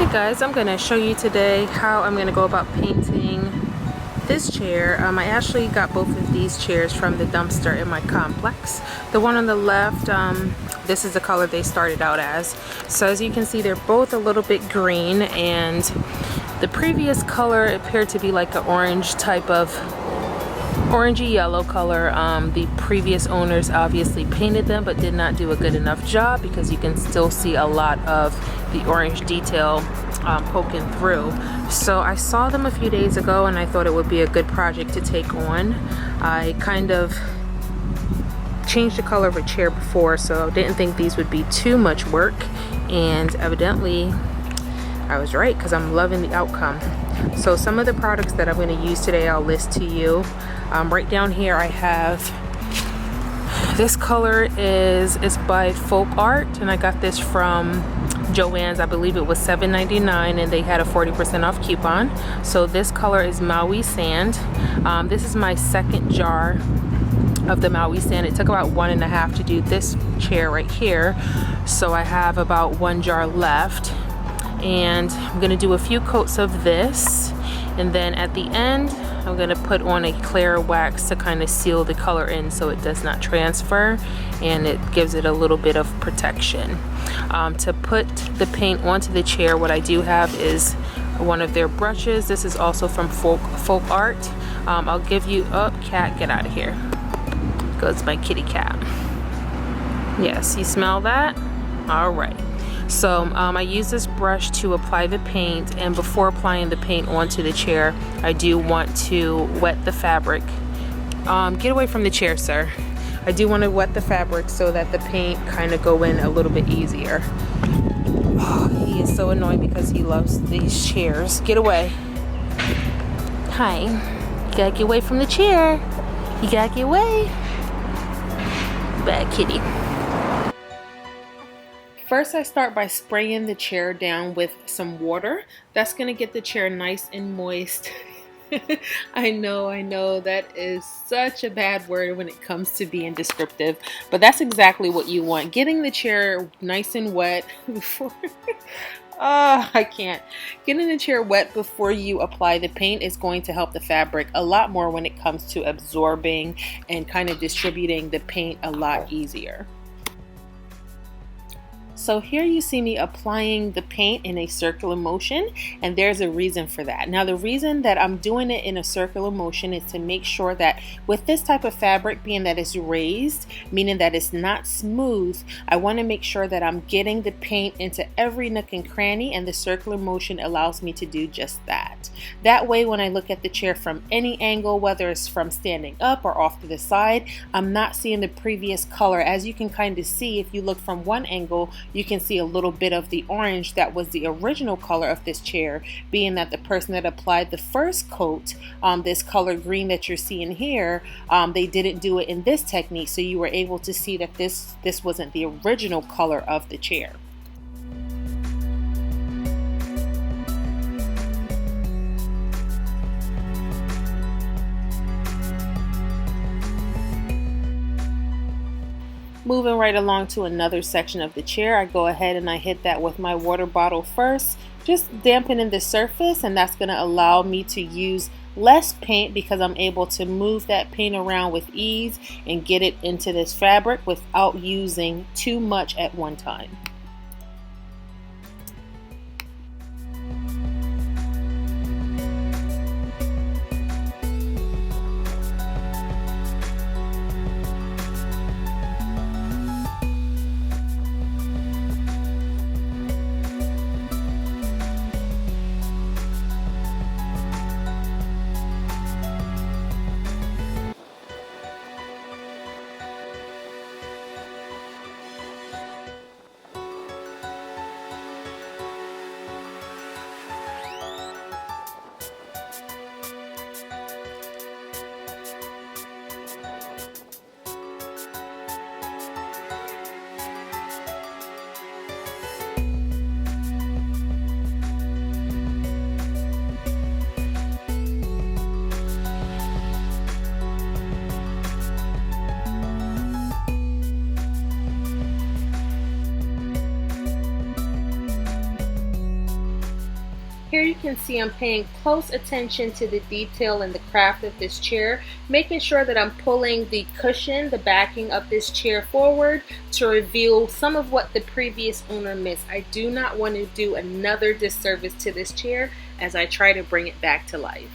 Hey guys, I'm going to show you today how I'm going to go about painting this chair. I actually got both of these chairs from the dumpster in my complex. The one on the left, this is the color they started out as. So as you can see, they're both a little bit green, and the previous color appeared to be like an orange type of orangey yellow color. The previous owners obviously painted them but did not do a good enough job, because you can still see a lot of the orange detail poking through. So I saw them a few days ago and I thought it would be a good project to take on. I kind of changed the color of a chair before, so didn't think these would be too much work, and evidently I was right, because I'm loving the outcome. So some of the products that I'm going to use today I'll list to you. Right down here I have this color is by Folk Art, and I got this from Joann's. I believe it was $7.99 and they had a 40% off coupon. So this color is Maui Sand. This is my second jar of the Maui Sand. It took about 1.5 to do this chair right here, so I have about 1 jar left, and I'm gonna do a few coats of this, and then at the end I'm gonna put on a clear wax to kind of seal the color in so it does not transfer, and it gives it a little bit of protection. To put the paint onto the chair, what I do have is one of their brushes. This is also from Folk Art. I'll give you, oh cat, get out of here. Goes my kitty cat. Yes, you smell that? All right. So I use this brush to apply the paint, and before applying the paint onto the chair, I do want to wet the fabric. Get away from the chair, sir. I do want to wet the fabric so that the paint kind of go in a little bit easier. Oh, he is so annoying because he loves these chairs. Get away. Hi. You gotta get away from the chair. You gotta get away. Bad kitty. First, I start by spraying the chair down with some water. That's going to get the chair nice and moist. I know that is such a bad word when it comes to being descriptive, but that's exactly what you want. Getting the chair nice and wet before I can't. Getting the chair wet before you apply the paint is going to help the fabric a lot more when it comes to absorbing and kind of distributing the paint a lot easier. So here you see me applying the paint in a circular motion, and there's a reason for that. Now the reason that I'm doing it in a circular motion is to make sure that with this type of fabric, being that it's raised, meaning that it's not smooth, I want to make sure that I'm getting the paint into every nook and cranny, and the circular motion allows me to do just that. That way when I look at the chair from any angle, whether it's from standing up or off to the side, I'm not seeing the previous color. As you can kind of see, if you look from one angle, you can see a little bit of the orange that was the original color of this chair, being that the person that applied the first coat, this color green that you're seeing here, they didn't do it in this technique, so you were able to see that this wasn't the original color of the chair. Moving right along to another section of the chair, I go ahead and I hit that with my water bottle first, just dampening the surface, and that's going to allow me to use less paint because I'm able to move that paint around with ease and get it into this fabric without using too much at one time. here you can see I'm paying close attention to the detail and the craft of this chair, making sure that I'm pulling the cushion, the backing of this chair forward to reveal some of what the previous owner missed. I do not want to do another disservice to this chair as I try to bring it back to life.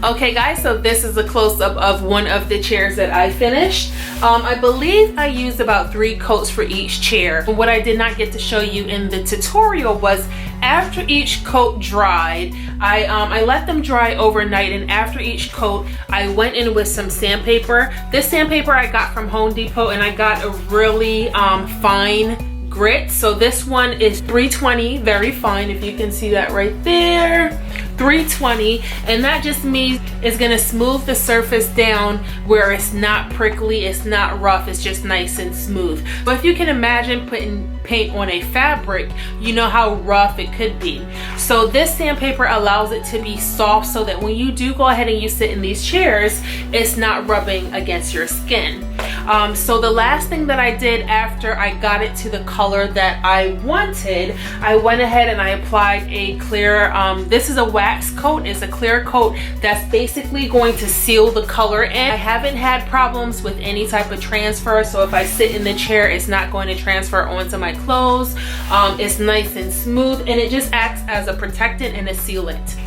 Okay guys, so this is a close-up of one of the chairs that I finished. I believe I used about 3 coats for each chair. What I did not get to show you in the tutorial was after each coat dried, I let them dry overnight, and after each coat I went in with some sandpaper. This sandpaper I got from Home Depot, and I got a really fine grit. So this one is 320, very fine, if you can see that right there. 320, and that just means it's gonna smooth the surface down where it's not prickly, it's not rough, it's just nice and smooth. But if you can imagine putting paint on a fabric, you know how rough it could be. So this sandpaper allows it to be soft so that when you do go ahead and you sit in these chairs, it's not rubbing against your skin. So the last thing that I did after I got it to the color that I wanted, I went ahead and I applied a clear, this is a wax coat. It's a clear coat that's basically going to seal the color, and I haven't had problems with any type of transfer. So if I sit in the chair, it's not going to transfer onto my clothes. It's nice and smooth, and it just acts as a protectant and a sealant.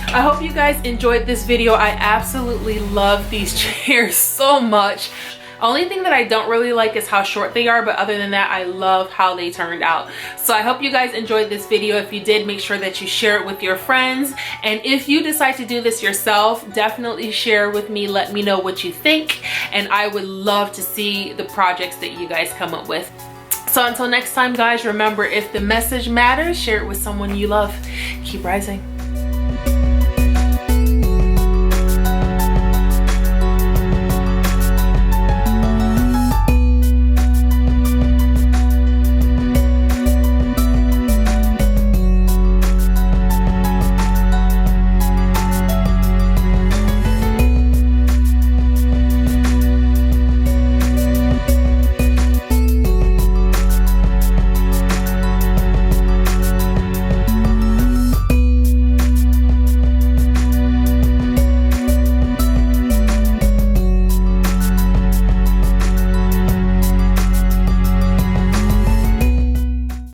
I hope you guys enjoyed this video. I absolutely love these chairs so much. Only thing that I don't really like is how short they are, but other than that, I love how they turned out. So I hope you guys enjoyed this video. If you did, make sure that you share it with your friends. And if you decide to do this yourself, definitely share with me. Let me know what you think. And I would love to see the projects that you guys come up with. So until next time, guys, remember, if the message matters, share it with someone you love. Keep rising.